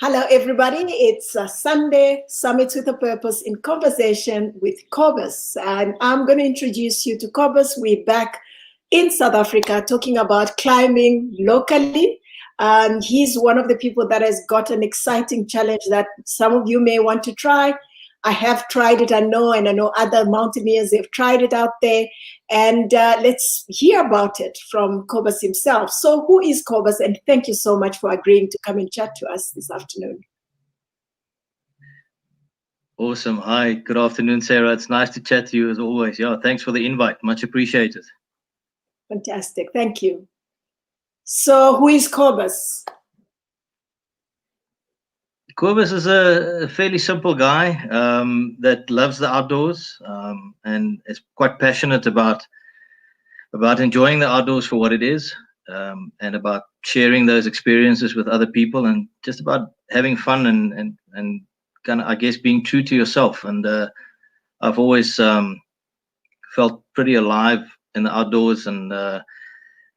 Hello, everybody. It's a Sunday Summits with a Purpose in conversation with Kobus. And I'm going to introduce you to Kobus. We're back in South Africa talking about climbing locally. He's one of the people that has got an exciting challenge that some of you may want to try. I have tried it, and I know other mountaineers have tried it out there. And let's hear about it from Kobus himself. So who is Kobus? And thank you so much for agreeing to come and chat to us this afternoon. Awesome. Hi, good afternoon, Sarah. It's nice to chat to you as always. Yeah, thanks for the invite. Much appreciated. Fantastic. Thank you. So who is Kobus? Kobus is a fairly simple guy that loves the outdoors and is quite passionate about enjoying the outdoors for what it is, and about sharing those experiences with other people, and just about having fun and kind of, I guess, being true to yourself. And I've always felt pretty alive in the outdoors, and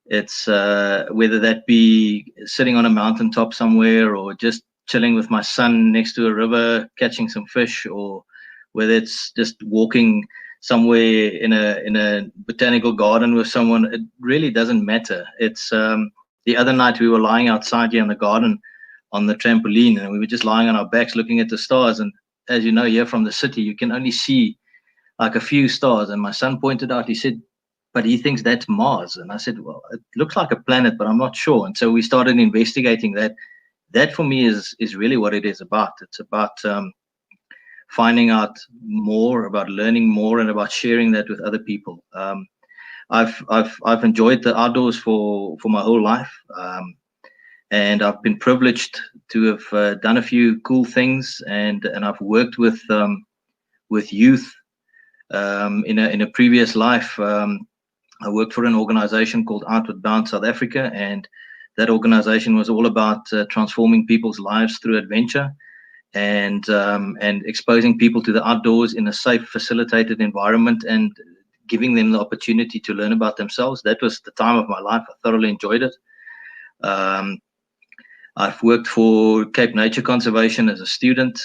it's whether that be sitting on a mountaintop somewhere, or just chilling with my son next to a river catching some fish, or whether it's just walking somewhere in a botanical garden with someone. It really doesn't matter. It's the other night we were lying outside here in the garden on the trampoline, and we were just lying on our backs looking at the stars. And as you know, here from the city, you can only see like a few stars. And my son pointed out, he said, but he thinks that's Mars. And I said, well, it looks like a planet, but I'm not sure. And so we started investigating that. That for me is really what it is about. It's about finding out more, about learning more, and about sharing that with other people. I've enjoyed the outdoors for my whole life, and I've been privileged to have done a few cool things, and I've worked with youth. In a previous life, I worked for an organization called Outward Bound South Africa, and that organization was all about transforming people's lives through adventure, and exposing people to the outdoors in a safe, facilitated environment, and giving them the opportunity to learn about themselves. That was the time of my life. I thoroughly enjoyed it. I've worked for Cape Nature Conservation as a student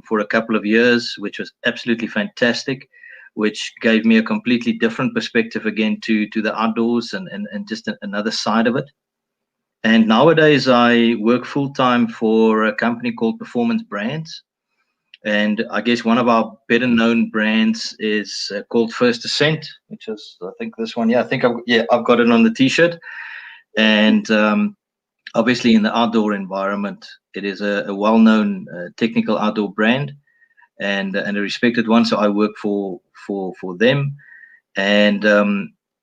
for a couple of years, which was absolutely fantastic, which gave me a completely different perspective again to the outdoors, and just another side of it. And nowadays I work full-time for a company called Performance Brands. And I guess one of our better known brands is called First Ascent, which is, I think, this one. Yeah, I've got it on the t-shirt. And obviously in the outdoor environment, it is a well-known technical outdoor brand, and a respected one. So I work for them.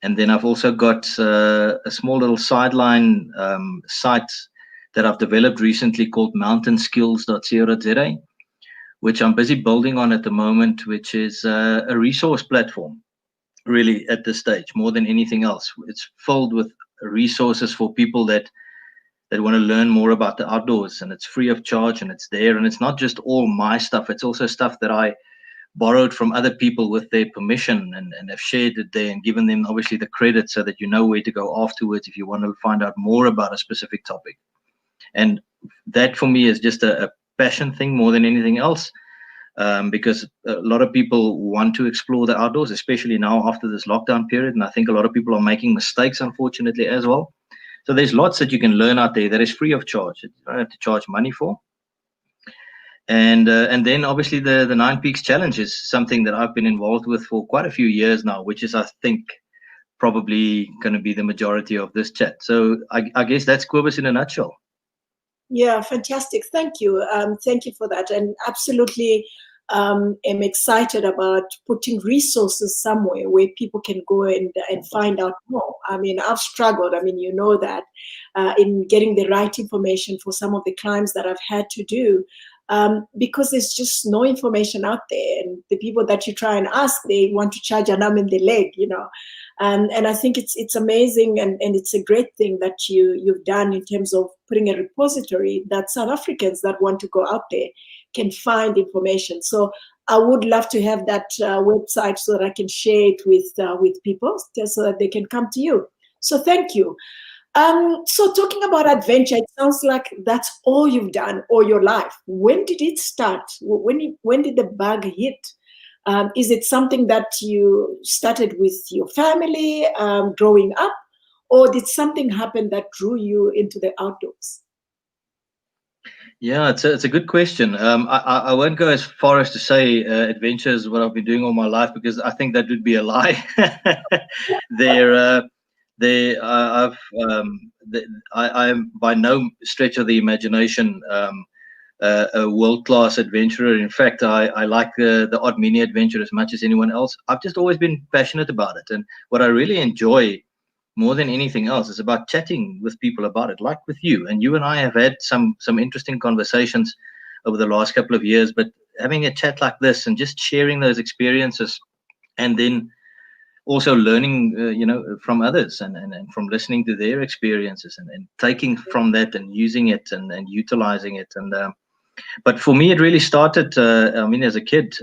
And then I've also got a small little sideline site that I've developed recently called mountainskills.co.za, which I'm busy building on at the moment, which is a resource platform, really, at this stage, more than anything else. It's filled with resources for people that want to learn more about the outdoors, and it's free of charge, and it's there. And it's not just all my stuff, it's also stuff that I borrowed from other people with their permission, and have shared it there and given them obviously the credit, so that you know where to go afterwards if you want to find out more about a specific topic. And that for me is just a passion thing more than anything else, because a lot of people want to explore the outdoors, especially now after this lockdown period. And I think a lot of people are making mistakes, unfortunately, as well. So there's lots that you can learn out there that is free of charge, that you don't have to charge money for. And then obviously the Nine Peaks Challenge is something that I've been involved with for quite a few years now, which is, I think, probably going to be the majority of this chat. So I guess that's Kobus in a nutshell. Yeah, fantastic. Thank you. Thank you for that. And absolutely am excited about putting resources somewhere where people can go and find out more. I mean, I've struggled, you know that, in getting the right information for some of the climbs that I've had to do. Because there's just no information out there, and the people that you try and ask, they want to charge an arm and the leg, and I think it's amazing, and it's a great thing that you've done in terms of putting a repository that South Africans that want to go out there can find information. So I would love to have that website so that I can share it with people, so that they can come to you. So thank you. So talking about adventure, it sounds like that's all you've done all your life. When did it start? When did the bug hit? Is it something that you started with your family growing up, or did something happen that drew you into the outdoors? Yeah, it's a good question. I won't go as far as to say adventure is what I've been doing all my life, because I think that would be a lie. there, I've, I am by no stretch of the imagination a world-class adventurer. In fact, I like the odd mini adventure as much as anyone else. I've just always been passionate about it, and what I really enjoy more than anything else is about chatting with people about it, like with you. And you and I have had some interesting conversations over the last couple of years, but having a chat like this and just sharing those experiences, and then also learning from others, and from listening to their experiences, and taking from that and using it, and utilizing it. And but for me, it really started as a kid.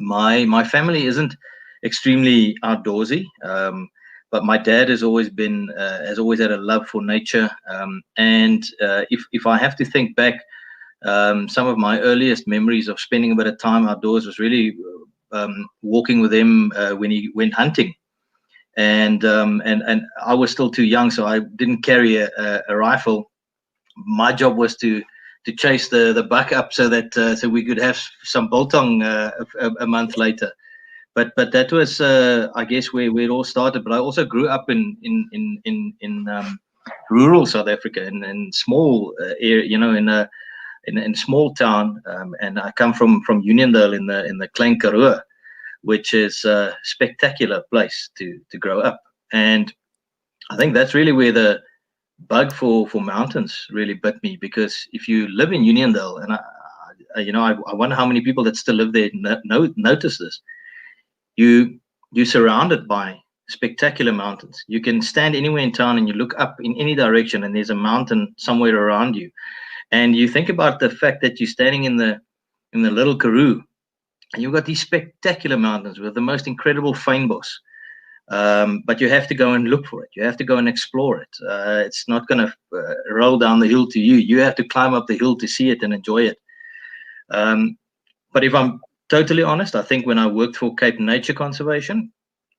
My family isn't extremely outdoorsy, but my dad has always had a love for nature. And if I have to think back, some of my earliest memories of spending a bit of time outdoors was really walking with him when he went hunting. And I was still too young, so I didn't carry a rifle. My job was to chase the buck up, so that so we could have some biltong a month later. But that was I guess where it all started. But I also grew up in rural South Africa, in small area, in small town, and I come from Uniondale in the Klein Karoo, which is a spectacular place to grow up. And I think that's really where the bug for mountains really bit me, because if you live in Uniondale, and I wonder how many people that still live there notice this. You're surrounded by spectacular mountains. You can stand anywhere in town and you look up in any direction, and there's a mountain somewhere around you. And you think about the fact that you're standing in the little Karoo, and you've got these spectacular mountains with the most incredible fynbos. But you have to go and look for it. You have to go and explore it. It's not going to roll down the hill to you. You have to climb up the hill to see it and enjoy it. But if I'm totally honest, I think when I worked for Cape Nature Conservation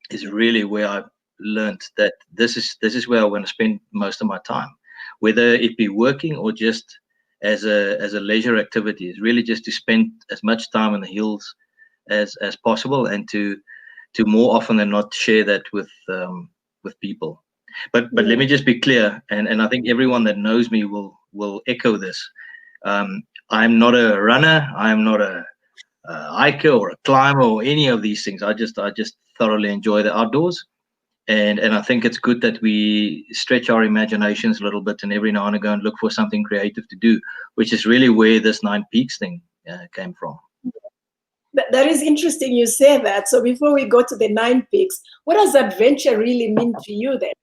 is really where I learned that this is where I want to spend most of my time, whether it be working or just as a leisure activity. Is really just to spend as much time in the hills as possible, and to more often than not share that with people. But let me just be clear, and I think everyone that knows me will echo this. I'm not a runner. I'm not a hiker or a climber or any of these things. I just thoroughly enjoy the outdoors, and I think it's good that we stretch our imaginations a little bit, and every now and again look for something creative to do, which is really where this 9 Peaks thing came from. That is interesting you say that. So before we go to the 9 Peaks, what does adventure really mean to you then?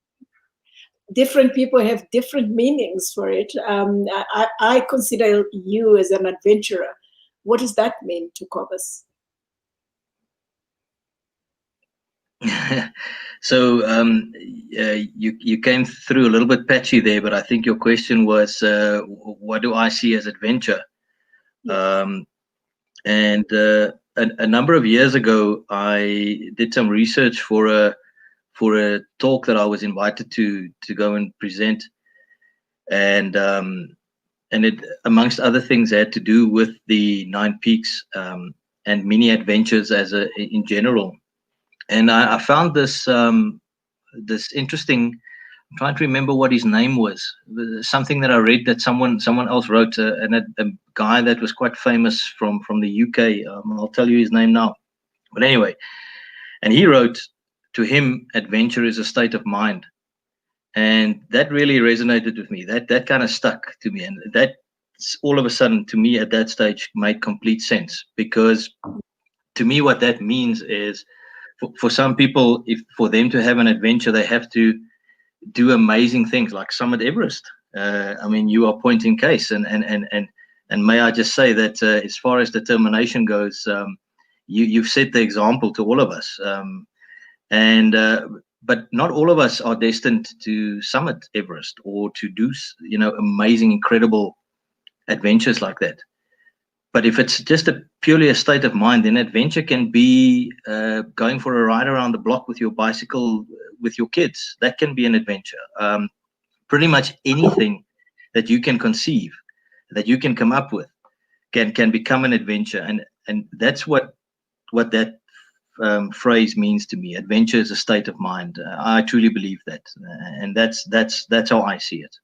Different people have different meanings for it. I consider you as an adventurer. What does that mean to Kobus? So you came through a little bit patchy there, but I think your question was, what do I see as adventure? And a number of years ago, I did some research for a talk that I was invited to go and present, and it, amongst other things, had to do with the 9 Peaks and mini adventures in general. And I found this this interesting. I'm trying to remember what his name was. Something that I read that someone else wrote, and a guy that was quite famous from the UK. I'll tell you his name now. But anyway, and he wrote, to him, adventure is a state of mind, and that really resonated with me. That kind of stuck to me, and that all of a sudden, to me, at that stage, made complete sense, because to me, what that means is, for some people, if for them to have an adventure, they have to do amazing things like summit Everest. I mean, you are point in case, and may I just say that as far as determination goes, you've set the example to all of us. but not all of us are destined to summit Everest or to do, amazing, incredible adventures like that. But if it's just purely a state of mind, then adventure can be going for a ride around the block with your bicycle with your kids. That can be an adventure. Pretty much anything that you can conceive, that you can come up with, can become an adventure. And that's what that phrase means to me. Adventure is a state of mind. I truly believe that, and that's how I see it.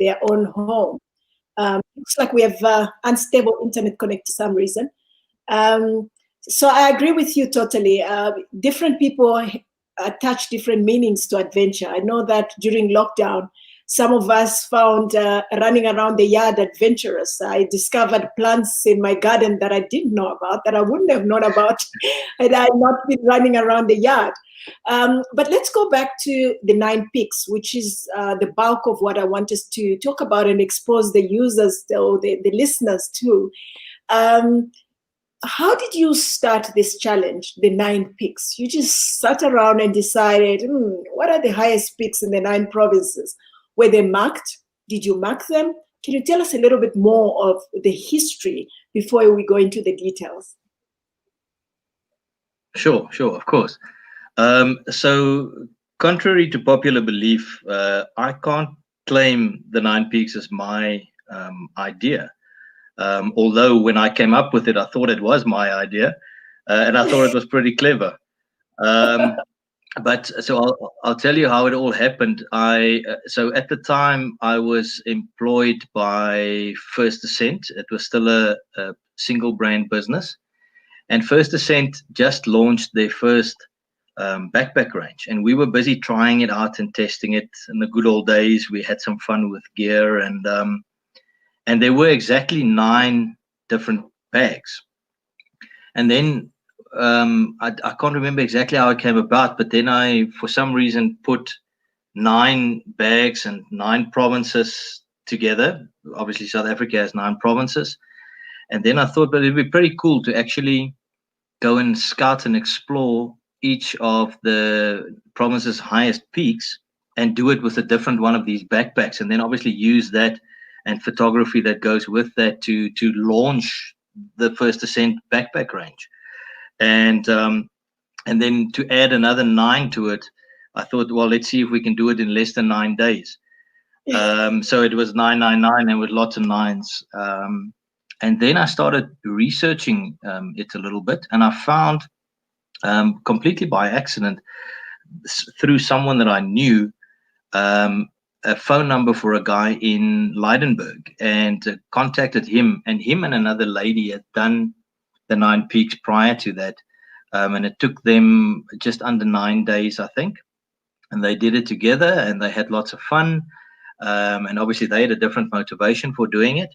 Their own home. Looks like we have unstable internet connect for some reason. So I agree with you totally. Different people attach different meanings to adventure. I know that during lockdown, some of us found running around the yard adventurous. I discovered plants in my garden that I didn't know about, that I wouldn't have known about had I not been running around the yard. But let's go back to the 9 peaks, which is the bulk of what I want us to talk about and expose the users or the listeners to. How did you start this challenge, the 9 peaks? You just sat around and decided, what are the highest peaks in the 9 provinces? Were they marked? Did you mark them? Can you tell us a little bit more of the history before we go into the details? Sure, of course. So contrary to popular belief, I can't claim the 9 peaks as my idea. Although when I came up with it, I thought it was my idea, and I thought it was pretty clever. But so I'll tell you how it all happened. So at the time I was employed by First Ascent. It was still a single brand business, and First Ascent just launched their first backpack range, and we were busy trying it out and testing it. In the good old days, we had some fun with gear, and there were exactly 9 different bags. And then I can't remember exactly how it came about, but then I, for some reason, put 9 bags and 9 provinces together. Obviously, South Africa has 9 provinces. And then I thought, but it'd be pretty cool to actually go and scout and explore each of the province's highest peaks and do it with a different one of these backpacks. And then obviously use that and photography that goes with that to launch the First Ascent backpack range. And then to add another 9 to it, I thought, well, let's see if we can do it in less than 9 days. So it was 999 and with lots of 9s. And then I started researching it a little bit, and I found completely by accident through someone that I knew a phone number for a guy in Leidenburg, and contacted him. And him and another lady had done the 9 peaks prior to that, and it took them just under 9 days, I think. And they did it together, and they had lots of fun. And obviously, they had a different motivation for doing it.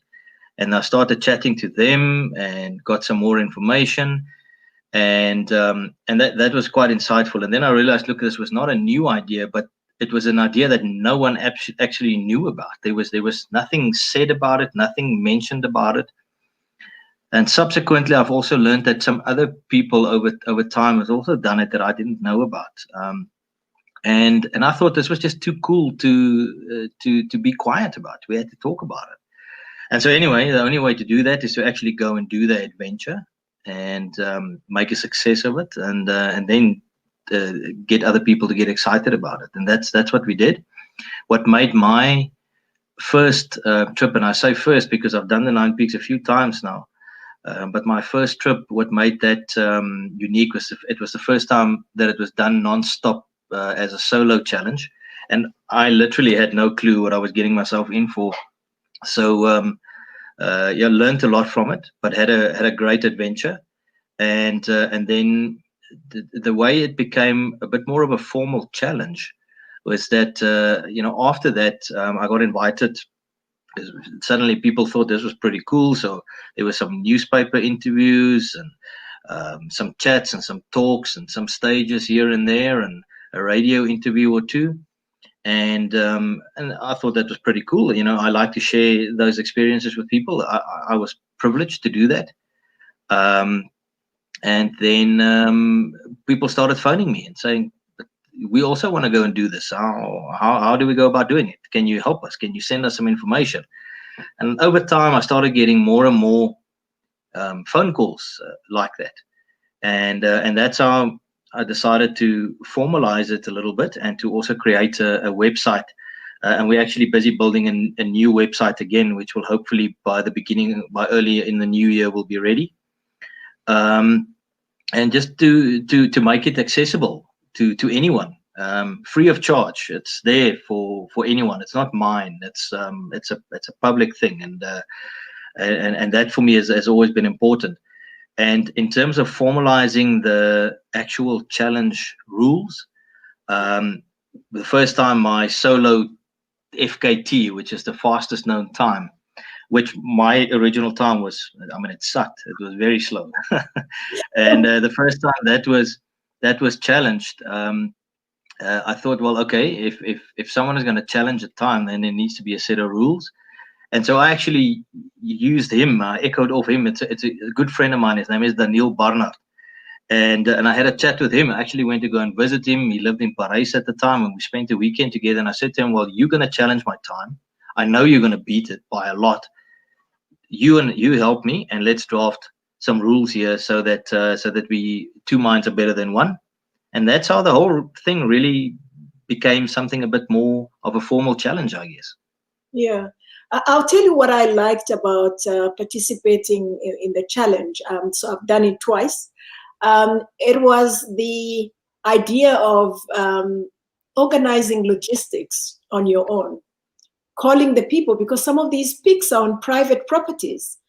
And I started chatting to them and got some more information, and that was quite insightful. And then I realized, look, this was not a new idea, but it was an idea that no one actually knew about. There was nothing said about it, nothing mentioned about it. And subsequently, I've also learned that some other people over time has also done it that I didn't know about. And I thought this was just too cool to be quiet about. We had to talk about it. And so anyway, the only way to do that is to actually go and do the adventure and make a success of it, and then get other people to get excited about it. And that's what we did. What made my first trip, and I say first because I've done the 9 peaks a few times now, but my first trip, what made that unique was it was the first time that it was done non-stop as a solo challenge, and I literally had no clue what I was getting myself in for. So yeah, learned a lot from it, but had a great adventure. And then the way it became a bit more of a formal challenge was that after that I got invited. Suddenly people thought this was pretty cool, so there were some newspaper interviews and some chats and some talks and some stages here and there and a radio interview or two. And I thought that was pretty cool. I like to share those experiences with people. I was privilege to do that. And then people started phoning me and saying, we also want to go and do this. How do we go about doing it? Can you help us? Can you send us some information? And over time, I started getting more and more phone calls like that. And that's how I decided to formalize it a little bit and to also create a website. And we're actually busy building a new website again, which will hopefully by early in the new year will be ready. And just to make it accessible to anyone, free of charge. It's there for anyone. It's not mine. It's a public thing, and that for me has always been important. And in terms of formalizing the actual challenge rules, the first time my solo FKT, which is the fastest known time, which my original time was, it sucked. It was very slow. And the first time that was challenged, I thought, well, okay, if someone is going to challenge a time, then there needs to be a set of rules. And so I actually used him. I echoed off him. It's a good friend of mine. His name is Daniel Barnard. And I had a chat with him. I actually went to go and visit him. He lived in Paris at the time, and we spent a weekend together. And I said to him, well, you're going to challenge my time. I know you're going to beat it by a lot. You help me, and let's draft some rules here so that we two minds are better than one. And that's how the whole thing really became something a bit more of a formal challenge, I guess. Yeah. I'll tell you what I liked about participating in the challenge. So I've done it twice. It was the idea of organizing logistics on your own, calling the people, because some of these peaks are on private properties,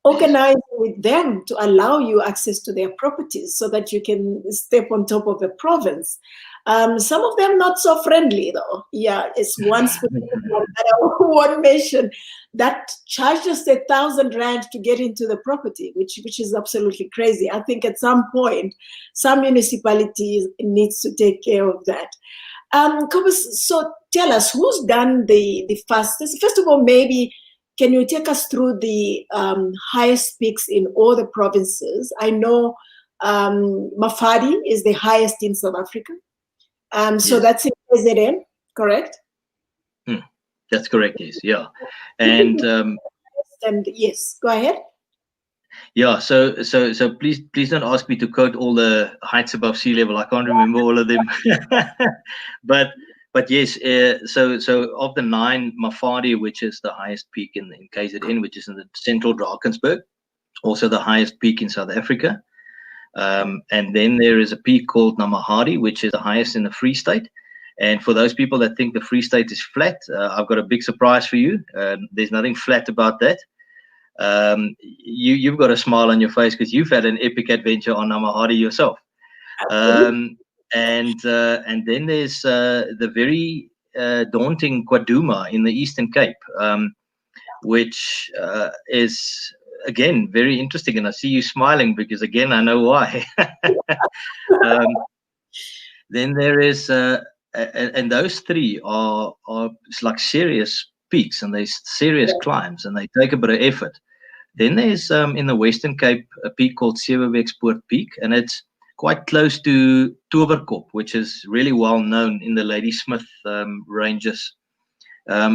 organizing with them to allow you access to their properties so that you can step on top of the province. Some of them not so friendly though. Yeah, it's one specific one that I won't mention that charged us 1,000 rand to get into the property, which is absolutely crazy. I think at some point, some municipalities needs to take care of that. Kobus, so tell us, who's done the fastest? First of all, maybe can you take us through the highest peaks in all the provinces? I know Mafadi is the highest in South Africa. So yes. That's in KZN, correct? That's correct, yes, yeah. And yes, go ahead. Yeah, so please don't ask me to quote all the heights above sea level. I can't remember all of them. but yes, so of the 9, Mafadi, which is the highest peak in KZN, which is in the central Drakensberg, also the highest peak in South Africa. And then there is a peak called Namahadi, which is the highest in the Free State. And for those people that think the Free State is flat, I've got a big surprise for you. There's nothing flat about that. You've got a smile on your face because you've had an epic adventure on Namahadi yourself. And then there's the very daunting Kwaduma in the Eastern Cape, which is again very interesting. And I see you smiling because again I know why. Then there is and those 3 are like serious peaks, and there's serious climbs, and they take a bit of effort. Then there's in the Western Cape a peak called Sewewekspoort Peak, and it's quite close to Toverkop, which is really well known in the Ladysmith ranges,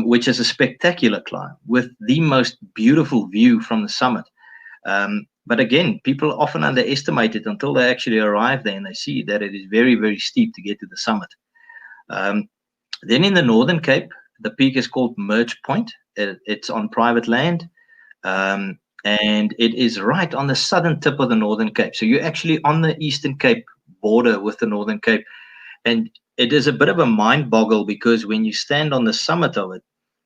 which is a spectacular climb with the most beautiful view from the summit. But again, people often underestimate it until they actually arrive there and they see that it is very, very steep to get to the summit. Then in the Northern Cape, the peak is called Merge Point. It's on private land. And it is right on the southern tip of the Northern Cape. So you're actually on the Eastern Cape border with the Northern Cape. And it is a bit of a mind boggle because when you stand on the summit of it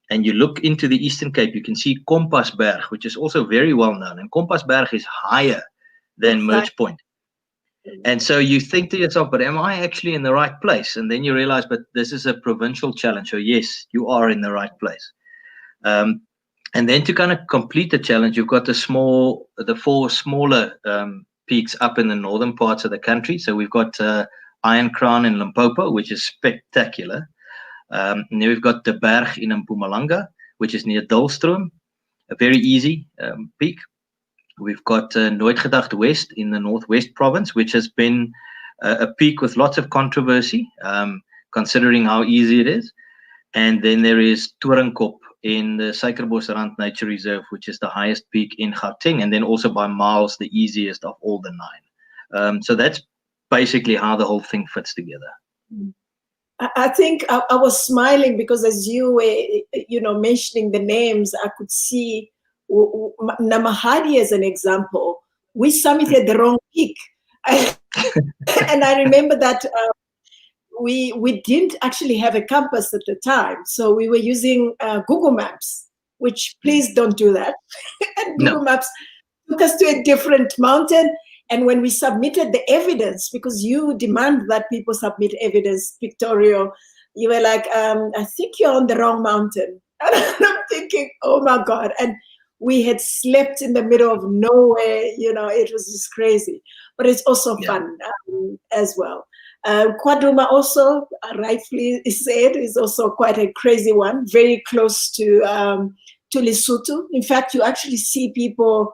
and you look into the Eastern Cape, you can see Kompasberg, which is also very well known. And Kompasberg is higher than Merge Point. And so you think to yourself, but am I actually in the right place? And then you realize, but this is a provincial challenge. So yes, you are in the right place. And then to kind of complete the challenge, you've got the 4 smaller peaks up in the northern parts of the country. So we've got Iron Crown in Limpopo, which is spectacular. And then we've got the Berg in Mpumalanga, which is near Dullstroom. a very easy peak. We've got Nooit Gedacht West in the Northwest Province, which has been a peak with lots of controversy, considering how easy it is. And then there is Torenkop in the Suikerbosrand Nature Reserve, which is the highest peak in Gauteng, and then also by miles the easiest of all the 9. So that's basically how the whole thing fits together. I think I was smiling because as you were, mentioning the names, I could see Namahadi as an example. We summited the wrong peak. And I remember that we didn't actually have a compass at the time. So we were using Google Maps, which please don't do that. And Google Maps took us to a different mountain. And when we submitted the evidence, because you demand that people submit evidence pictorial, you were like, I think you're on the wrong mountain. And I'm thinking, oh my God. And we had slept in the middle of nowhere. It was just crazy. But it's also fun as well. Kwaduma also, rightfully said, is also quite a crazy one, very close to Lesotho. In fact, you actually see people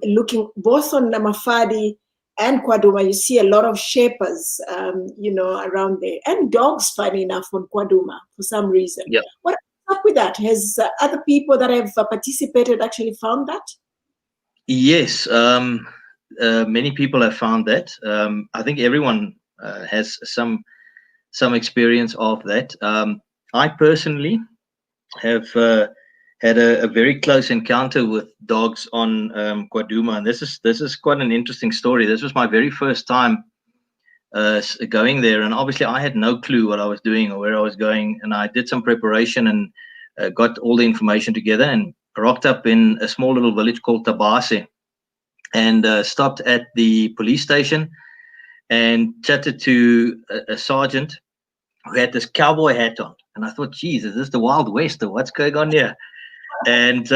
looking both on Namafadi and Kwaduma. You see a lot of shepherds, around there, and dogs, funny enough, on Kwaduma for some reason. Yeah. What's up with that? Has other people that have participated actually found that? Yes, many people have found that. I think everyone has some experience of that. I personally have had a very close encounter with dogs on Kwaduma, and this is quite an interesting story. This was my very first time going there, and obviously I had no clue what I was doing or where I was going, and I did some preparation and got all the information together and rocked up in a small little village called Tabase, and stopped at the police station and chatted to a sergeant who had this cowboy hat on. And I thought, geez, is this the Wild West or what's going on here? And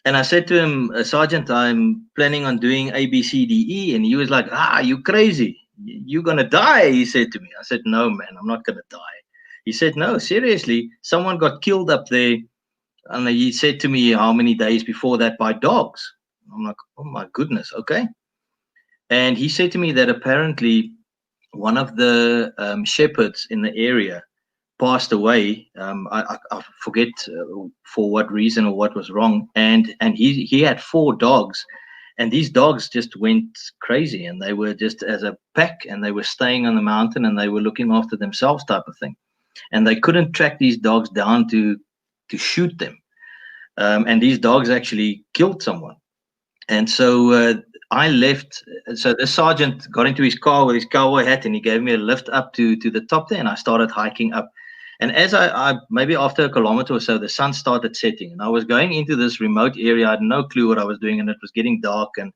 I said to him, Sergeant, I'm planning on doing A, B, C, D, E. And he was like, you crazy. You're going to die, he said to me. I said, no, man, I'm not going to die. He said, no, seriously, someone got killed up there. And he said to me how many days before that by dogs. I'm like, oh, my goodness, okay. And he said to me that apparently one of the shepherds in the area passed away. I forget for what reason or what was wrong. And he had 4 dogs, and these dogs just went crazy, and they were just as a pack, and they were staying on the mountain, and they were looking after themselves type of thing. And they couldn't track these dogs down to shoot them. And these dogs actually killed someone. And so I left. So the sergeant got into his car with his cowboy hat, and he gave me a lift up to the top there, and I started hiking up. And as I maybe after a kilometer or so, the sun started setting, and I was going into this remote area. I had no clue what I was doing, and it was getting dark, and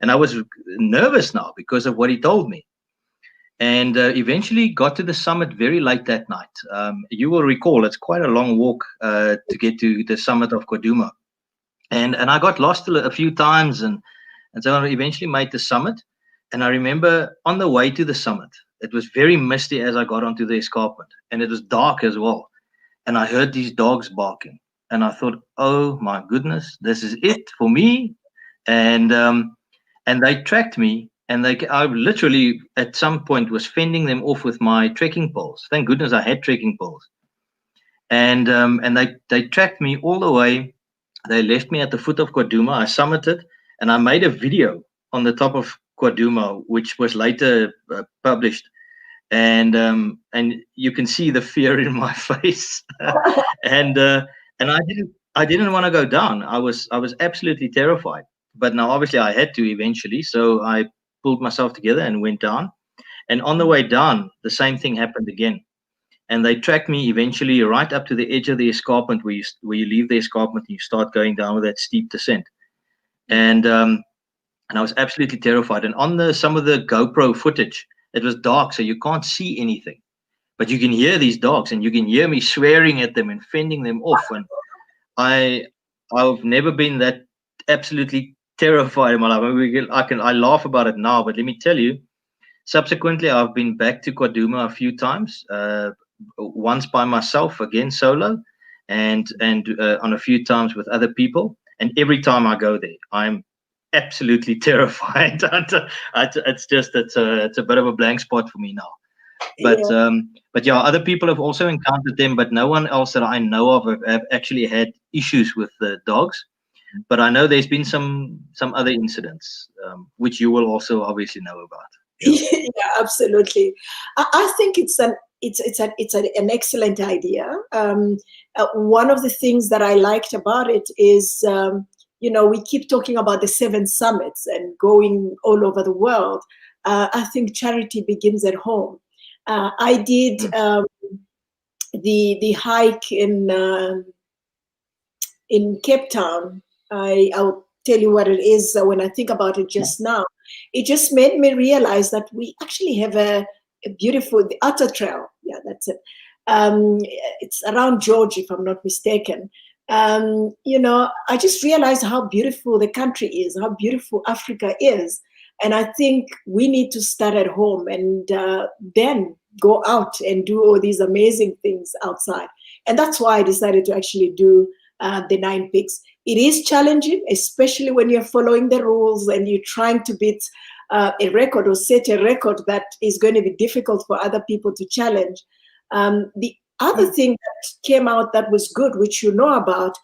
I was nervous now because of what he told me. And eventually got to the summit very late that night. You will recall it's quite a long walk to get to the summit of Kwaduma. And I got lost a few times, and so I eventually made the summit. And I remember on the way to the summit, it was very misty as I got onto the escarpment, and it was dark as well. And I heard these dogs barking, and I thought, oh my goodness, this is it for me. And they tracked me, and I literally at some point was fending them off with my trekking poles. Thank goodness I had trekking poles. And they tracked me all the way. They left me at the foot of Kwaduma. I summited, and I made a video on the top of Kwaduma, which was later published. And you can see the fear in my face. and I didn't want to go down. I was absolutely terrified. But now obviously I had to eventually, so I pulled myself together and went down. And on the way down, the same thing happened again. And they tracked me eventually right up to the edge of the escarpment where you leave the escarpment and you start going down with that steep descent. And I was absolutely terrified. And on some of the GoPro footage, it was dark, so you can't see anything. But you can hear these dogs, and you can hear me swearing at them and fending them off. And I've never been that absolutely terrified in my life. I laugh about it now, but let me tell you, subsequently, I've been back to Kwaduma a few times. Once by myself, again solo, and on a few times with other people. And every time I go there, I'm absolutely terrified. It's a bit of a blank spot for me now. Yeah. But yeah, other people have also encountered them, but no one else that I know of have actually had issues with the dogs. But I know there's been some other incidents, which you will also obviously know about. Yeah, Yeah, absolutely. I think it's an excellent idea. One of the things that I liked about it is, we keep talking about the 7 summits and going all over the world. I think charity begins at home. I did the hike in Cape Town. I'll tell you what it is when I think about it just now. It just made me realize that we actually have a beautiful, the Otter Trail. Yeah, that's it. It's around George, if I'm not mistaken. I just realized how beautiful the country is, how beautiful Africa is. And I think we need to start at home and then go out and do all these amazing things outside. And that's why I decided to actually do the 9 peaks. It is challenging, especially when you're following the rules and you're trying to beat a record or set a record that is going to be difficult for other people to challenge. The other thing that came out that was good, which you know about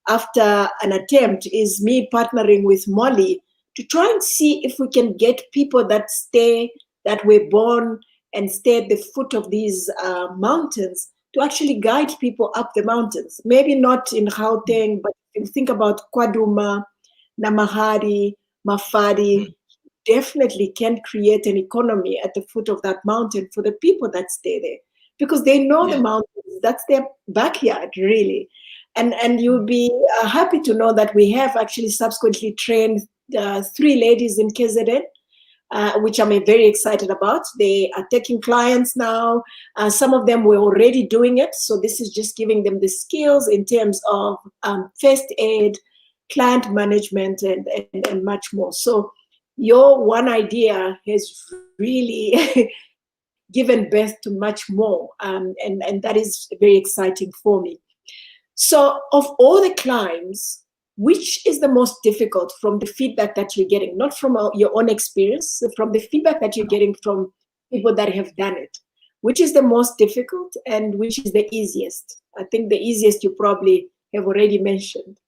after an attempt, is me partnering with Molly to try and see if we can get people that were born and stay at the foot of these mountains to actually guide people up the mountains. Maybe not in Gauteng, but if you think about Kwaduma, Namahari, Mafadi, definitely can create an economy at the foot of that mountain for the people that stay there, because they know the mountains. That's their backyard, really. And you'll be happy to know that we have actually subsequently trained 3 ladies in KZN, which I'm very excited about. They are taking clients now. Some of them were already doing it. So this is just giving them the skills in terms of first aid, client management, and much more. So your one idea has really given birth to much more. And that is very exciting for me. So of all the climbs, which is the most difficult from the feedback that you're getting, not from your own experience, from the feedback that you're getting from people that have done it? Which is the most difficult and which is the easiest? I think the easiest you probably have already mentioned.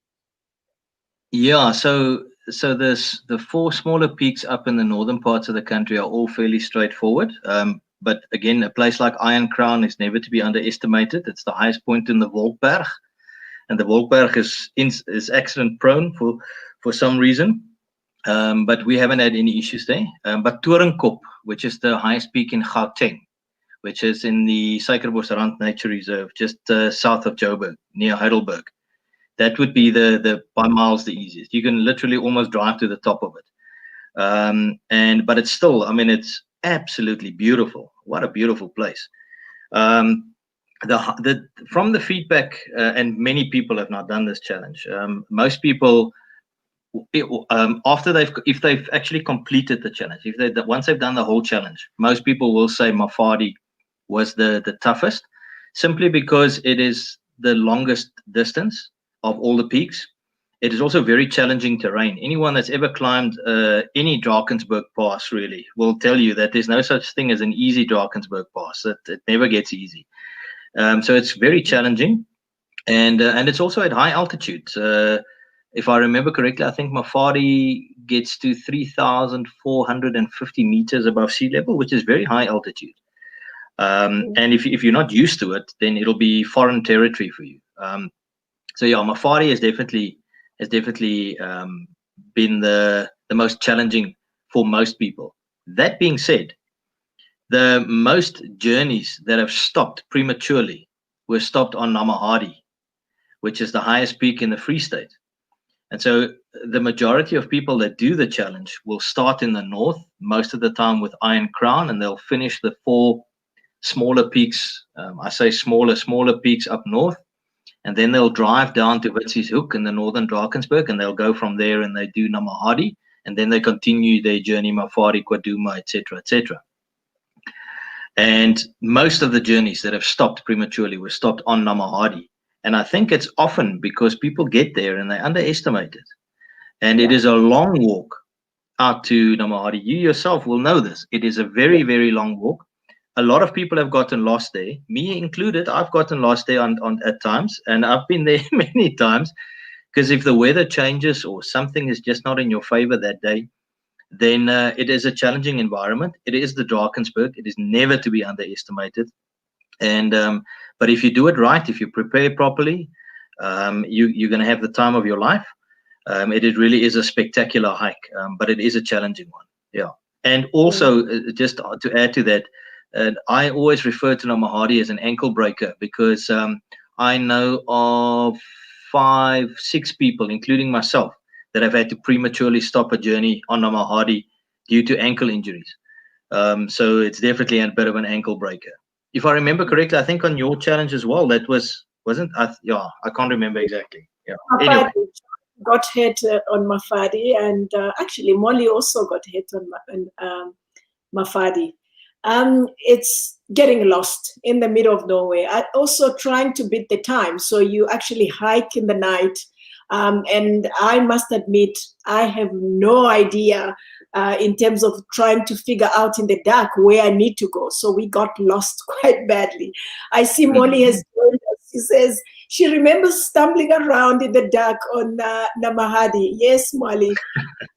Yeah, so the 4 smaller peaks up in the northern parts of the country are all fairly straightforward. But again, a place like Iron Crown is never to be underestimated. It's the highest point in the Wolkberg, and the Wolkberg is accident prone for some reason. But we haven't had any issues there. But Torenkop, which is the highest peak in Gauteng, which is in the Suikerbosrand Nature Reserve, just south of Joburg, near Heidelberg. That would be the by miles the easiest. You can literally almost drive to the top of it. But it's still, I mean, it's absolutely beautiful. What a beautiful place. From the feedback, and many people have not done this challenge. Most people, if they've actually completed the challenge, once they've done the whole challenge, most people will say Mafadi was the toughest, simply because it is the longest distance of all the peaks. It is also very challenging terrain. Anyone that's ever climbed any Drakensberg Pass really will tell you that there's no such thing as an easy Drakensberg Pass. It never gets easy. So it's very challenging, and it's also at high altitude. If I remember correctly, I think Mafadi gets to 3,450 meters above sea level, which is very high altitude. And if you're not used to it, then it'll be foreign territory for you. So yeah, Mafadi has definitely been the most challenging for most people. That being said, the most journeys that have stopped prematurely were stopped on Namahadi, which is the highest peak in the Free State. And so the majority of people that do the challenge will start in the north, most of the time with Iron Crown, and they'll finish the 4 smaller peaks. I say smaller peaks up north. And then they'll drive down to Witsieshoek in the northern Drakensberg, and they'll go from there and they do Namahadi, and then they continue their journey, Mafadi, Kwaduma, etc., etc. And most of the journeys that have stopped prematurely were stopped on Namahadi. And I think it's often because people get there and they underestimate it. And it Yeah. is a long walk out to Namahadi. You yourself will know this. It is a very, very long walk. A lot of people have gotten lost there, me included. I've gotten lost there on at times, and I've been there many times, because if the weather changes or something is just not in your favor that day, then it is a challenging environment. It is the Drakensberg. It is never to be underestimated. And but if you do it right, if you prepare properly, you're going to have the time of your life. It really is a spectacular hike, but it is a challenging one. Yeah. And also, just to add to that, I always refer to Namahadi as an ankle breaker, because I know of 5, 6 people, including myself, that have had to prematurely stop a journey on Namahadi due to ankle injuries. So it's definitely a bit of an ankle breaker. If I remember correctly, I think on your challenge as well, that wasn't. Yeah, I can't remember exactly. Yeah. Anyway. Got hit on Mafadi, and actually Molly also got hit on Mafadi. It's getting lost in the middle of nowhere. I also trying to beat the time. So you actually hike in the night. And I must admit, I have no idea in terms of trying to figure out in the dark where I need to go. So we got lost quite badly. I see Molly has joined us. She says she remembers stumbling around in the dark on Namahadi. Yes, Molly.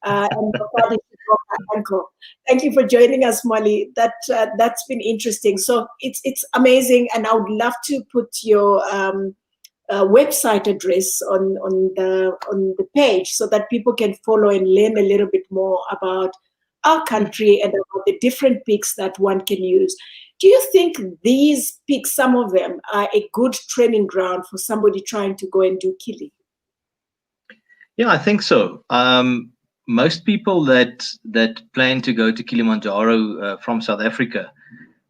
And Mafadi broke her ankle. Thank you for joining us, Molly. That's been interesting. So it's amazing, and I would love to put your website address on the page so that people can follow and learn a little bit more about our country and about the different peaks that one can use. Do you think these peaks, some of them, are a good training ground for somebody trying to go and do Kili? Yeah, I think so. Most people that plan to go to Kilimanjaro from South Africa,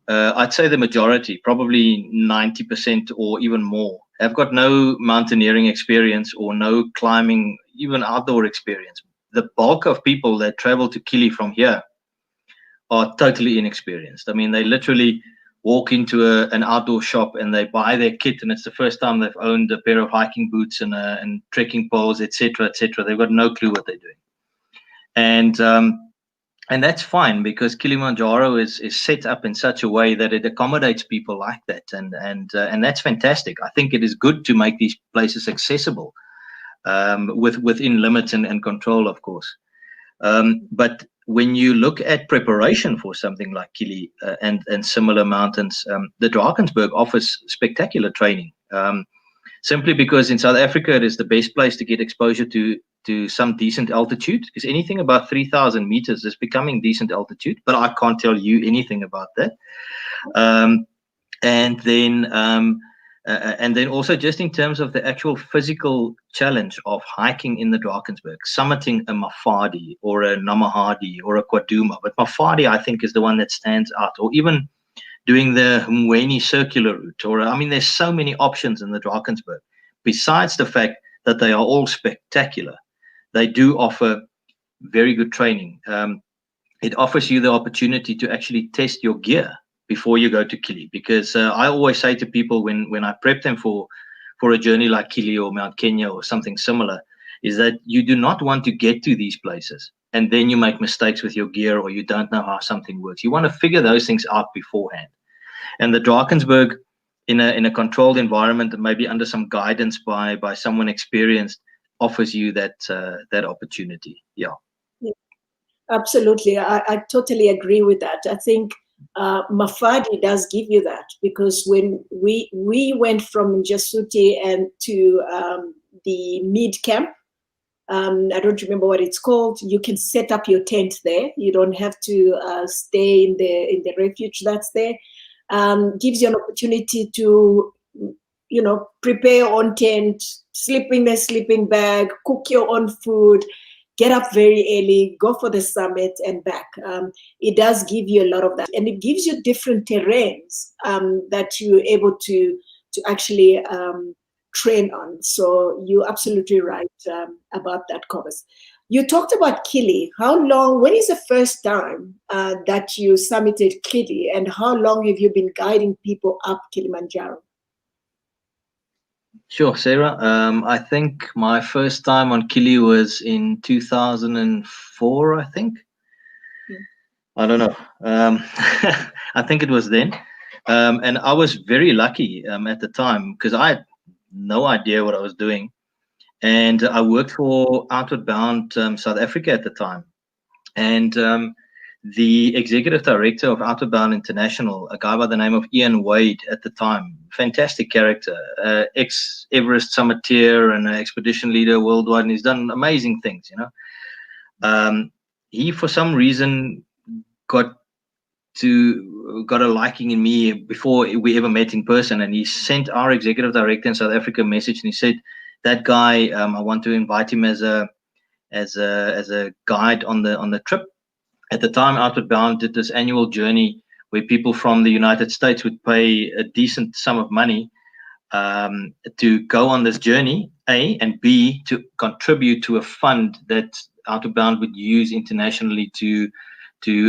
I'd say the majority, probably 90% or even more, have got no mountaineering experience or no climbing, even outdoor experience. The bulk of people that travel to Kili from here are totally inexperienced. I mean, they literally walk into an outdoor shop and they buy their kit, and it's the first time they've owned a pair of hiking boots and trekking poles, etc., etc. They've got no clue what they're doing, and that's fine, because Kilimanjaro is set up in such a way that it accommodates people like that, and that's fantastic. I think it is good to make these places accessible, within limits and control, of course. But when you look at preparation for something like Kili and similar mountains, the Drakensberg offers spectacular training. Simply because in South Africa it is the best place to get exposure to some decent altitude, because anything above 3,000 meters is becoming decent altitude, but I can't tell you anything about that. And then also, just in terms of the actual physical challenge of hiking in the Drakensberg, summiting a Mafadi or a Namahadi or a Kwaduma, but Mafadi I think is the one that stands out, or even doing the Mweni circular route, or I mean, there's so many options in the Drakensberg. Besides the fact that they are all spectacular, they do offer very good training. It offers you the opportunity to actually test your gear before you go to Kili, because I always say to people when I prep them for a journey like Kili or Mount Kenya or something similar, is that you do not want to get to these places and then you make mistakes with your gear, or you don't know how something works. You want to figure those things out beforehand. And the Drakensberg, in a controlled environment, and maybe under some guidance by someone experienced, offers you that opportunity. Yeah. Absolutely. I totally agree with that. I think Mafadi does give you that, because when we went from Jasuti and to the mid camp, I don't remember what it's called. You can set up your tent there. You don't have to stay in the refuge that's there. Gives you an opportunity to, prepare your own tent, sleep in a sleeping bag, cook your own food, get up very early, go for the summit and back. It does give you a lot of that, and it gives you different terrains that you're able to actually train on. So you're absolutely right about that, Kobus. You talked about Kili. When is the first time that you summited Kili, and how long have you been guiding people up Kilimanjaro? Sure, Sarah. I think my first time on Kili was in 2004, I think. I don't know. I think it was then. And I was very lucky at the time because I had no idea what I was doing. And I worked for Outward Bound South Africa at the time. And the executive director of Outward Bound International, a guy by the name of Ian Wade at the time, fantastic character, ex-Everest summiteer and an expedition leader worldwide, and he's done amazing things, you know. He, for some reason, got a liking in me before we ever met in person, and he sent our executive director in South Africa a message, and he said, that guy, I want to invite him as a guide on the trip. At the time, Outward Bound did this annual journey where people from the United States would pay a decent sum of money to go on this journey, A, and B, to contribute to a fund that Outward Bound would use internationally to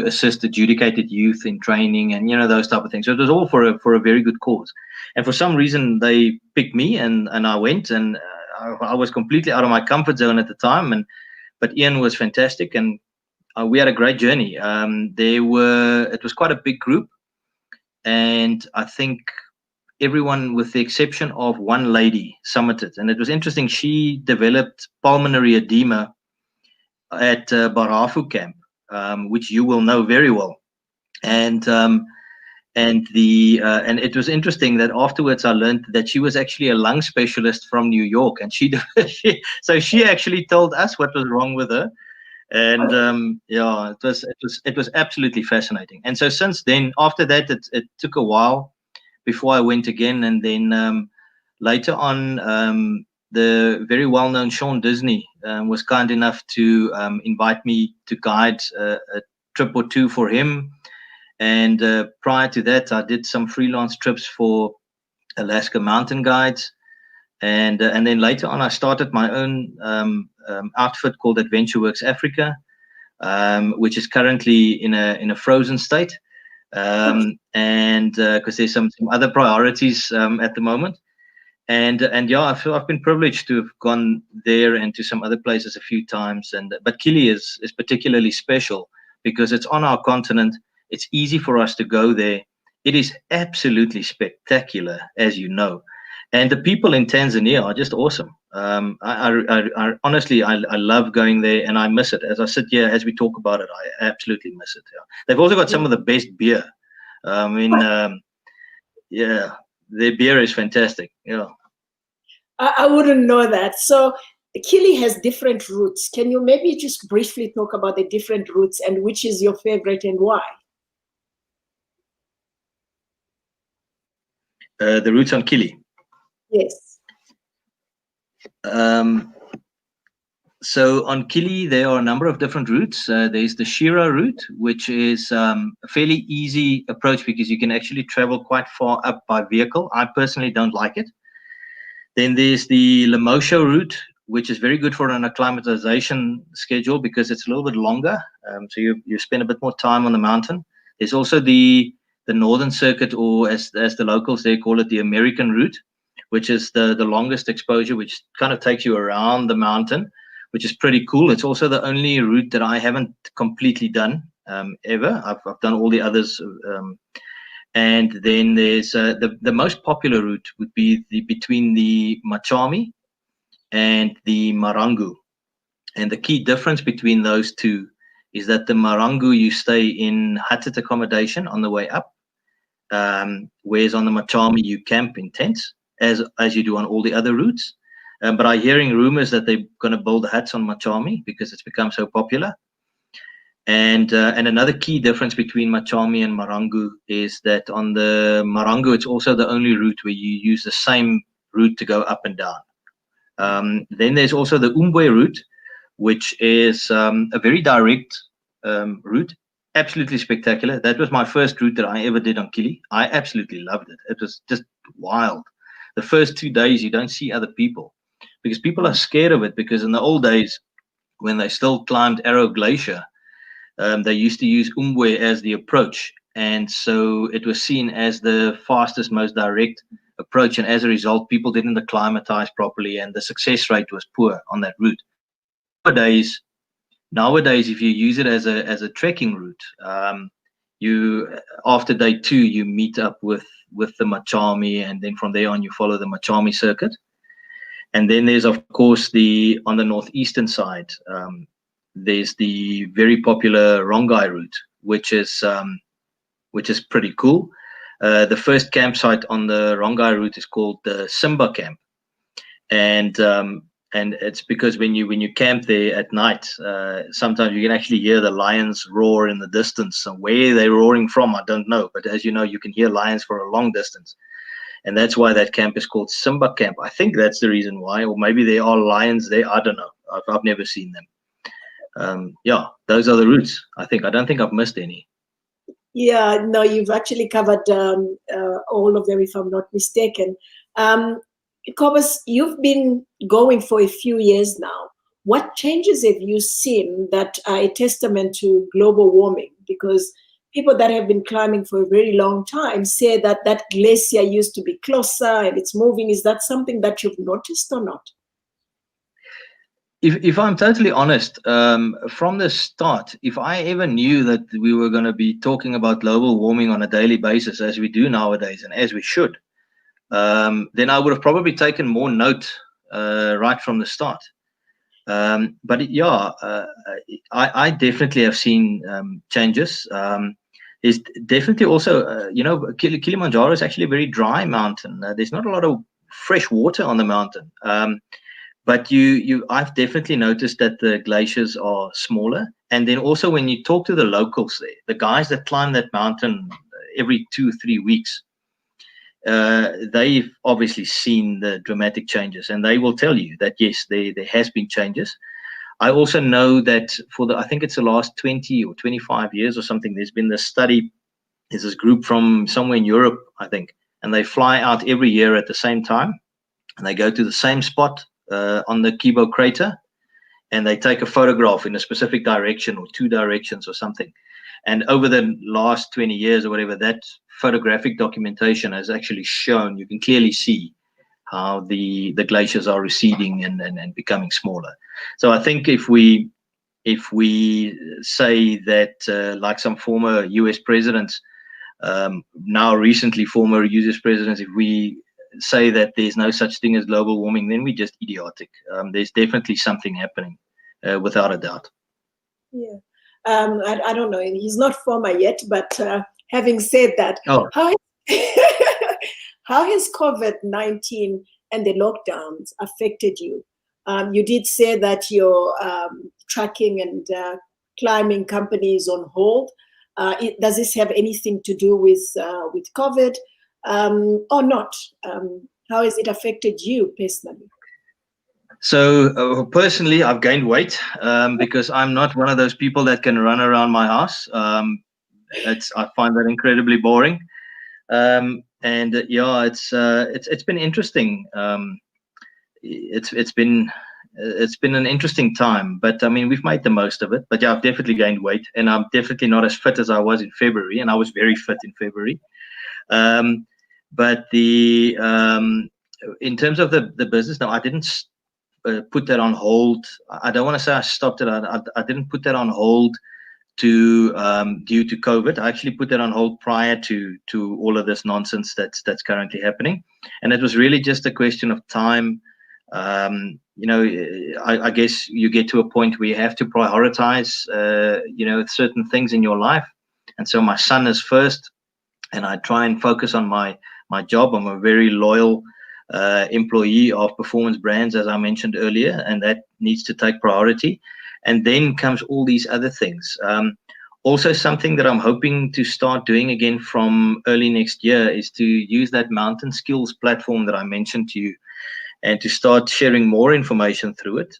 assist adjudicated youth in training and, you know, those type of things. So it was all for a very good cause. And for some reason, they picked me, and I went, and I was completely out of my comfort zone at the time. But Ian was fantastic, and we had a great journey. It was quite a big group, and I think everyone, with the exception of one lady, summited. And it was interesting. She developed pulmonary edema at Barafu camp, which you will know very well. And it was interesting that afterwards I learned that she was actually a lung specialist from New York, and she actually told us what was wrong with her. And yeah, it was absolutely fascinating. And so since then, after that, it took a while before I went again. And then later on, the very well-known Sean Disney was kind enough to invite me to guide a trip or two for him. And prior to that, I did some freelance trips for Alaska Mountain Guides. And then later on, I started my own outfit called AdventureWorks Africa, which is currently in a frozen state, and because there's some other priorities at the moment. And yeah, I've been privileged to have gone there and to some other places a few times. But Kili is particularly special because it's on our continent. It's easy for us to go there. It is absolutely spectacular, as you know. And the people in Tanzania are just awesome. I honestly, I love going there, and I miss it. As I sit here, as we talk about it, I absolutely miss it. Yeah. They've also got some of the best beer. Yeah, their beer is fantastic. Yeah. I wouldn't know that. So Kili has different routes. Can you maybe just briefly talk about the different routes and which is your favorite and why? The routes on Kili. Yes. So on Kili, there are a number of different routes. There's the Shira route, which is a fairly easy approach because you can actually travel quite far up by vehicle. I personally don't like it. Then there's the Lemosho route, which is very good for an acclimatization schedule because it's a little bit longer. So you spend a bit more time on the mountain. There's also the Northern Circuit, or as the locals they call it, the American route, which is the longest exposure, which kind of takes you around the mountain, which is pretty cool. It's also the only route that I haven't completely done ever. I've done all the others. And then there's the most popular route would be between the Machami and the Marangu. And the key difference between those two is that the Marangu, you stay in hutted accommodation on the way up, whereas on the Machami, you camp in tents, as you do on all the other routes. But I'm hearing rumors that they're going to build huts on Machami because it's become so popular. And another key difference between Machami and Marangu is that on the Marangu, it's also the only route where you use the same route to go up and down. Then there's also the Umbwe route, which is a very direct route, absolutely spectacular. That was my first route that I ever did on Kili. I absolutely loved it. It was just wild. The first 2 days, you don't see other people because people are scared of it, because in the old days, when they still climbed Arrow Glacier, they used to use Umbwe as the approach. And so it was seen as the fastest, most direct approach, and as a result, people didn't acclimatize properly, and the success rate was poor on that route. Nowadays, if you use it as a trekking route, you after day 2 you meet up with the Machami, and then from there on you follow the Machami circuit. And then there's of course on the northeastern side, there's the very popular Rongai route, which is pretty cool. The first campsite on the Rongai route is called the Simba camp, and it's because when you camp there at night, sometimes you can actually hear the lions roar in the distance. And where they're roaring from, I don't know, but as you know, you can hear lions for a long distance, and that's why that camp is called Simba camp. I think that's the reason why, or maybe there are lions there. I don't know. I've never seen them. Yeah, those are the routes. I don't think I've missed any. Yeah, no, you've actually covered all of them, if I'm not mistaken. Kobus, you've been going for a few years now. What changes have you seen that are a testament to global warming? Because people that have been climbing for a very long time say that that glacier used to be closer and it's moving. Is that something that you've noticed or not? If I'm totally honest, from the start, if I ever knew that we were going to be talking about global warming on a daily basis, as we do nowadays, and as we should, then I would have probably taken more note right from the start. But yeah, I definitely have seen changes. There's definitely also, Kilimanjaro is actually a very dry mountain. There's not a lot of fresh water on the mountain. But I've definitely noticed that the glaciers are smaller. And then also when you talk to the locals there, the guys that climb that mountain every 2-3 weeks, they've obviously seen the dramatic changes, and they will tell you that yes, there has been changes. I also know that I think it's the last 20 or 25 years or something, there's been this study. There's this group from somewhere in Europe, I think, and they fly out every year at the same time, and they go to the same spot on the Kibo crater, and they take a photograph in a specific direction or 2 directions or something. And over the last 20 years or whatever, that photographic documentation has actually shown, you can clearly see how the glaciers are receding and becoming smaller. So I think if we say that like some former US presidents, now recently former US presidents, if we say that there's no such thing as global warming, then we're just idiotic. There's definitely something happening, without a doubt. Yeah. I don't know. He's not former yet, but having said that, how has COVID-19 and the lockdowns affected you? You did say that your tracking and climbing company is on hold. Does this have anything to do with COVID or not? How has it affected you personally? So personally, I've gained weight because I'm not one of those people that can run around my house. I find that incredibly boring. And yeah, it's been interesting. It's been an interesting time, but I mean, we've made the most of it. But yeah, I've definitely gained weight, and I'm definitely not as fit as I was in February, and I was very fit in February. But in terms of the business, no, I didn't put that on hold. I don't want to say I stopped it. I didn't put that on hold due to COVID. I actually put that on hold prior to all of this nonsense that's currently happening, and it was really just a question of time. I guess you get to a point where you have to prioritize certain things in your life, and so my son is first, and I try and focus on my job. I'm a very loyal employee of Performance Brands, as I mentioned earlier, and that needs to take priority. And then comes all these other things. Also, something that I'm hoping to start doing again from early next year is to use that Mountain Skills platform that I mentioned to you, and to start sharing more information through it,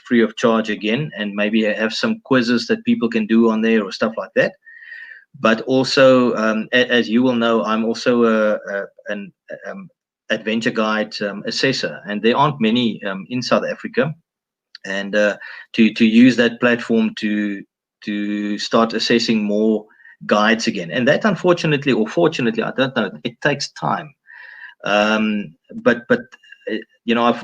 free of charge again, and maybe have some quizzes that people can do on there or stuff like that. But also, as you will know, I'm also an adventure guide assessor, and there aren't many in South Africa. And to use that platform to start assessing more guides again, and that unfortunately or fortunately, I don't know, it takes time. I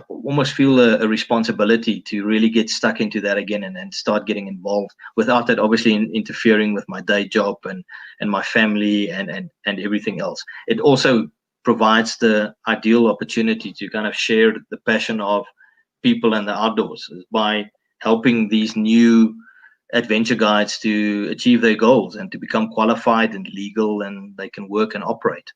almost feel a responsibility to really get stuck into that again and start getting involved without that obviously interfering with my day job and my family and everything else. It also provides the ideal opportunity to kind of share the passion of people and the outdoors by helping these new adventure guides to achieve their goals and to become qualified and legal, and they can work and operate.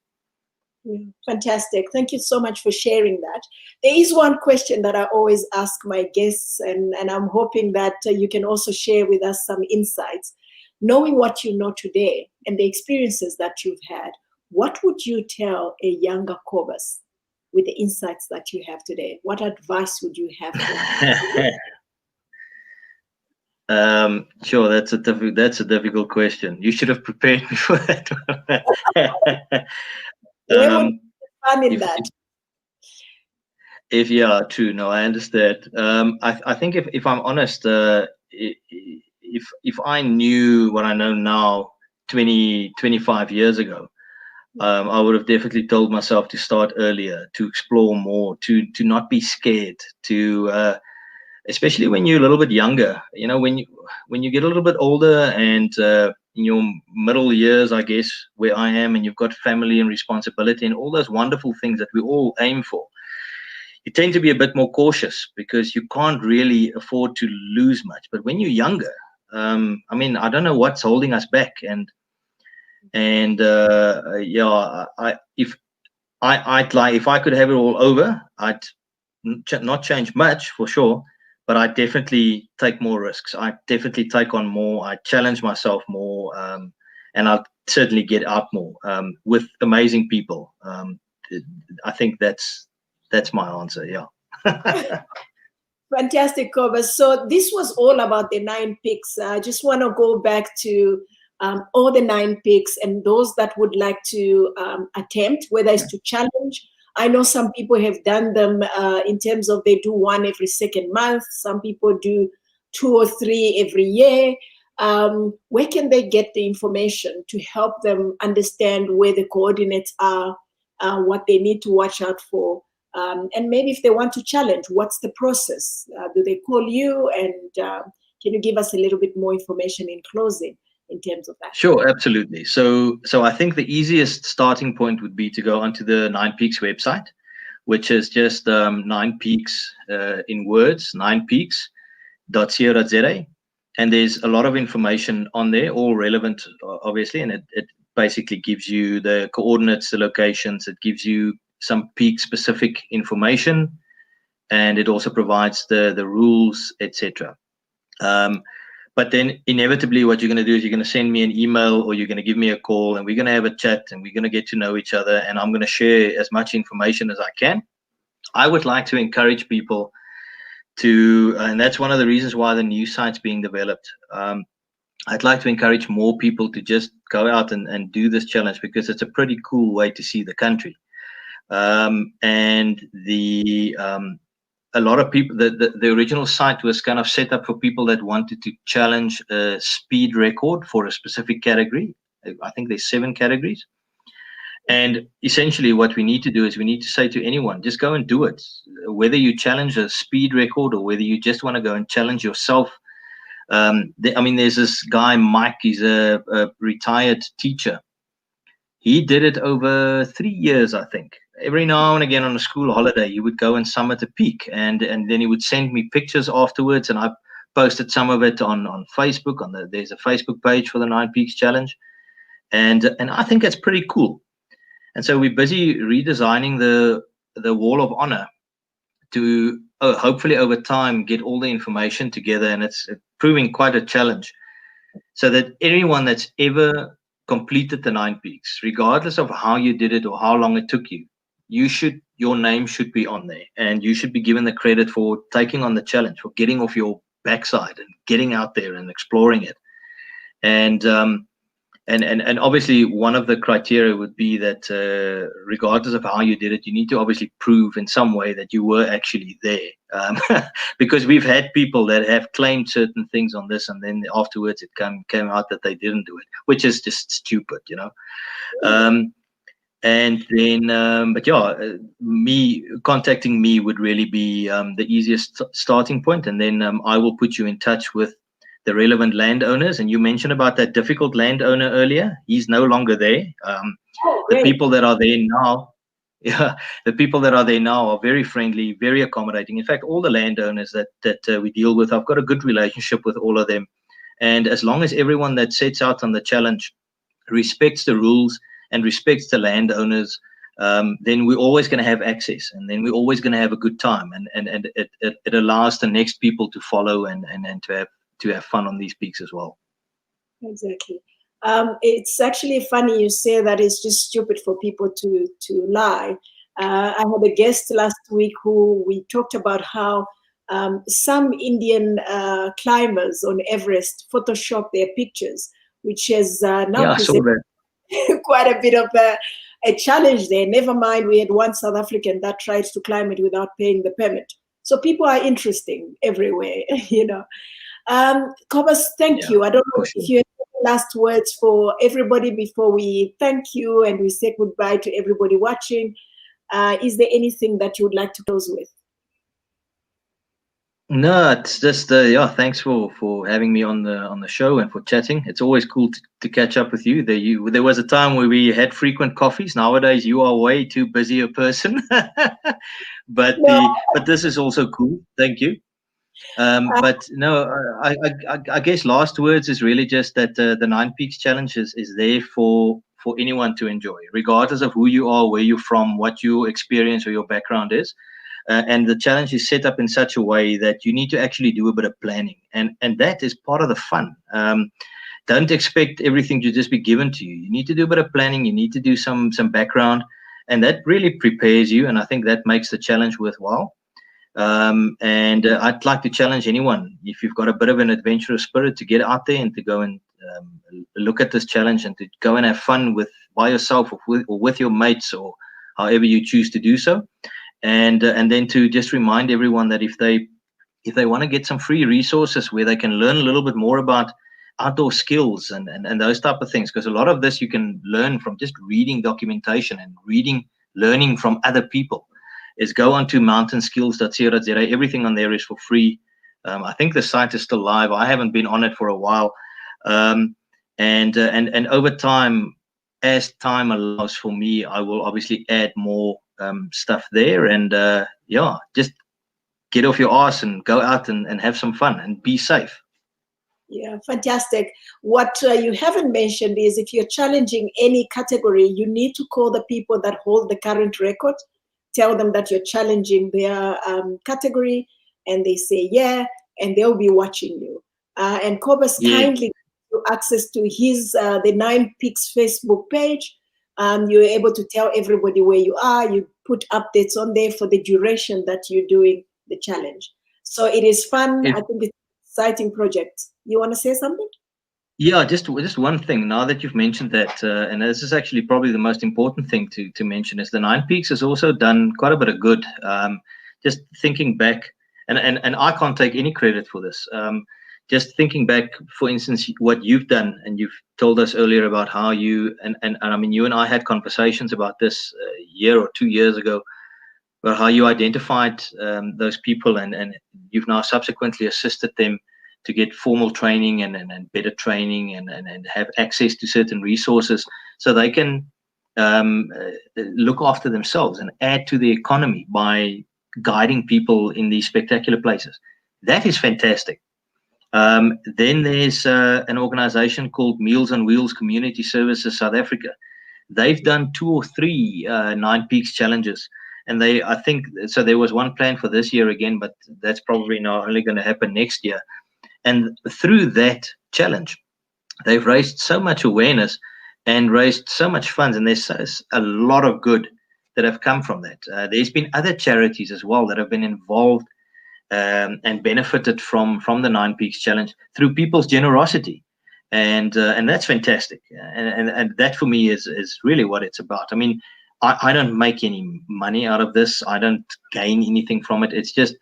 Yeah, fantastic. Thank you so much for sharing that. There is one question that I always ask my guests, and I'm hoping that you can also share with us some insights. Knowing what you know today and the experiences that you've had, what would you tell a younger Kobus with the insights that you have today? What advice would you have for him? Sure, that's a difficult question. You should have prepared me for that. Where would you find that? Yeah, true. No, I understand. I think if I'm honest, if I knew what I know now 25 years ago, I would have definitely told myself to start earlier, to explore more, to not be scared, to especially when you're a little bit younger. You know, when you get a little bit older and in your middle years, I guess, where I am, and you've got family and responsibility and all those wonderful things that we all aim for, you tend to be a bit more cautious because you can't really afford to lose much. But when you're younger, I mean, I don't know what's holding us back. And yeah, if I could have it all over, I'd not change much for sure, but I definitely take more risks. I definitely take on more. I challenge myself more, and I'll certainly get out more with amazing people. I think that's my answer. Yeah. Fantastic, Kobus. So this was all about the 9 peaks. I just want to go back to all the 9 peaks and those that would like to attempt, whether it's to challenge. I know some people have done them in terms of they do one every second month. Some people do 2 or 3 every year. Where can they get the information to help them understand where the coordinates are, what they need to watch out for? And maybe if they want to challenge, what's the process? Do they call you? And can you give us a little bit more information in closing in terms of that? Sure, absolutely. So I think the easiest starting point would be to go onto the 9 Peaks website, which is just 9 Peaks in words, 9peaks.co.za. And there's a lot of information on there, all relevant, obviously, and it basically gives you the coordinates, the locations, it gives you some peak specific information, and it also provides the rules, etc. But then inevitably what you're going to do is you're going to send me an email or you're going to give me a call, and we're going to have a chat and we're going to get to know each other, and I'm going to share as much information as I can. I would like to encourage people to, and that's one of the reasons why the new site's being developed. I'd like to encourage more people to just go out and do this challenge, because it's a pretty cool way to see the country. And a lot of people, the original site was kind of set up for people that wanted to challenge a speed record for a specific category. I think there's 7 categories. And essentially what we need to do is we need to say to anyone, just go and do it. Whether you challenge a speed record or whether you just want to go and challenge yourself. I mean, there's this guy, Mike, he's a retired teacher. He did it over 3 years, I think. Every now and again on a school holiday, he would go and summit a peak, and then he would send me pictures afterwards, and I posted some of it on Facebook. There's a Facebook page for the 9 Peaks Challenge, and I think that's pretty cool. And so we're busy redesigning the Wall of Honor to hopefully over time get all the information together, and it's proving quite a challenge, so that anyone that's ever completed the 9 Peaks, regardless of how you did it or how long it took you, your name should be on there, and you should be given the credit for taking on the challenge, for getting off your backside and getting out there and exploring it. And obviously one of the criteria would be that regardless of how you did it, you need to obviously prove in some way that you were actually there, because we've had people that have claimed certain things on this, and then afterwards it came out that they didn't do it, which is just stupid, you know. And then, but yeah, contacting me would really be the easiest starting point. And then I will put you in touch with the relevant landowners. And you mentioned about that difficult landowner earlier. He's no longer there. Oh, The great. people that are there now, yeah, the people that are there now are very friendly, very accommodating. In fact, all the landowners that we deal with, I've got a good relationship with all of them. And as long as everyone that sets out on the challenge respects the rules and respects the landowners, then we're always going to have access, and then we're always going to have a good time, and it allows the next people to follow and to have fun on these peaks as well. Exactly. It's actually funny you say that. It's just stupid for people to lie. I had a guest last week who we talked about how some Indian climbers on Everest Photoshop their pictures, which has now presented quite a bit of a challenge there. Never mind, we had one South African that tried to climb it without paying the permit. So people are interesting everywhere, you know. Kobus, thank you. I don't know if you have any last words for everybody before we thank you and we say goodbye to everybody watching. Is there anything that you would like to close with? No, it's just thanks for having me on the show and for chatting. It's always cool to catch up with you. There was a time where we had frequent coffees. Nowadays you are way too busy a person. but this is also cool. Thank you. But no, I guess last words is really just that the Nine Peaks Challenge is there for anyone to enjoy, regardless of who you are, where you're from, what your experience or your background is. And the challenge is set up in such a way that you need to actually do a bit of planning, and that is part of the fun. Don't expect everything to just be given to you. You need to do a bit of planning. You need to do some background, and that really prepares you. And I think that makes the challenge worthwhile. And I'd like to challenge anyone, if you've got a bit of an adventurous spirit, to get out there and to go and look at this challenge and to go and have fun by yourself or with your mates or however you choose to do so. And then to just remind everyone that if they want to get some free resources where they can learn a little bit more about outdoor skills and those type of things, because a lot of this you can learn from just reading documentation and learning from other people, is go on to mountainskills.co.za. Everything on there is for free. I think the site is still live. I haven't been on it for a while. And over time, as time allows for me, I will obviously add more stuff there, and just get off your ass and go out and have some fun and be safe. Yeah, fantastic. What you haven't mentioned is, if you're challenging any category, you need to call the people that hold the current record, tell them that you're challenging their category, and they say yeah, and they'll be watching you. And Kobus kindly access to his the Nine Peaks Facebook page. You're able to tell everybody where you are. You put updates on there for the duration that you're doing the challenge. So it is fun. I think it's an exciting project. You want to say something? Yeah, just one thing. Now that you've mentioned that, and this is actually probably the most important thing to mention, is the Nine Peaks has also done quite a bit of good. Just thinking back, and I can't take any credit for this. Just thinking back, for instance, what you've done, and you've told us earlier about how you and I mean, you and I had conversations about this a year or 2 years ago, about how you identified those people, and you've now subsequently assisted them to get formal training and better training and have access to certain resources so they can look after themselves and add to the economy by guiding people in these spectacular places. That is fantastic. Then there's an organization called Meals on Wheels Community Services South Africa. They've done 2 or 3 Nine Peaks challenges. And I think, so there was one planned for this year again, but that's probably not only going to happen next year. And through that challenge, they've raised so much awareness and raised so much funds, and there's a lot of good that have come from that. There's been other charities as well that have been involved and benefited from the Nine Peaks Challenge through people's generosity, and that's fantastic. And that for me is really what it's about. I mean, I don't make any money out of this. I don't gain anything from it. It's just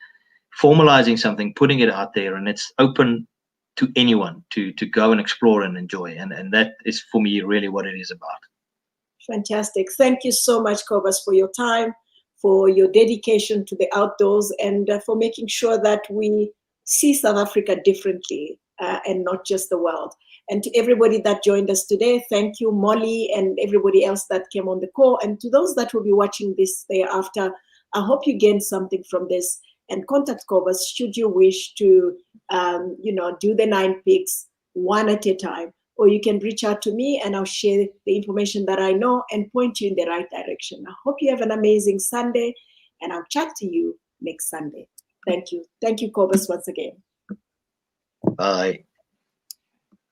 formalizing something, putting it out there, and it's open to anyone to go and explore and enjoy. And that is for me really what it is about. Fantastic. Thank you so much, Kobus, for your time, for your dedication to the outdoors, and for making sure that we see South Africa differently and not just the world. And to everybody that joined us today, thank you, Molly, and everybody else that came on the call. And to those that will be watching this thereafter, I hope you gained something from this. And contact Kobus should you wish to, do the 9 picks one at a time. Or you can reach out to me and I'll share the information that I know and point you in the right direction. I hope you have an amazing Sunday, and I'll chat to you next Sunday. Thank you. Thank you, Kobus, once again. Bye.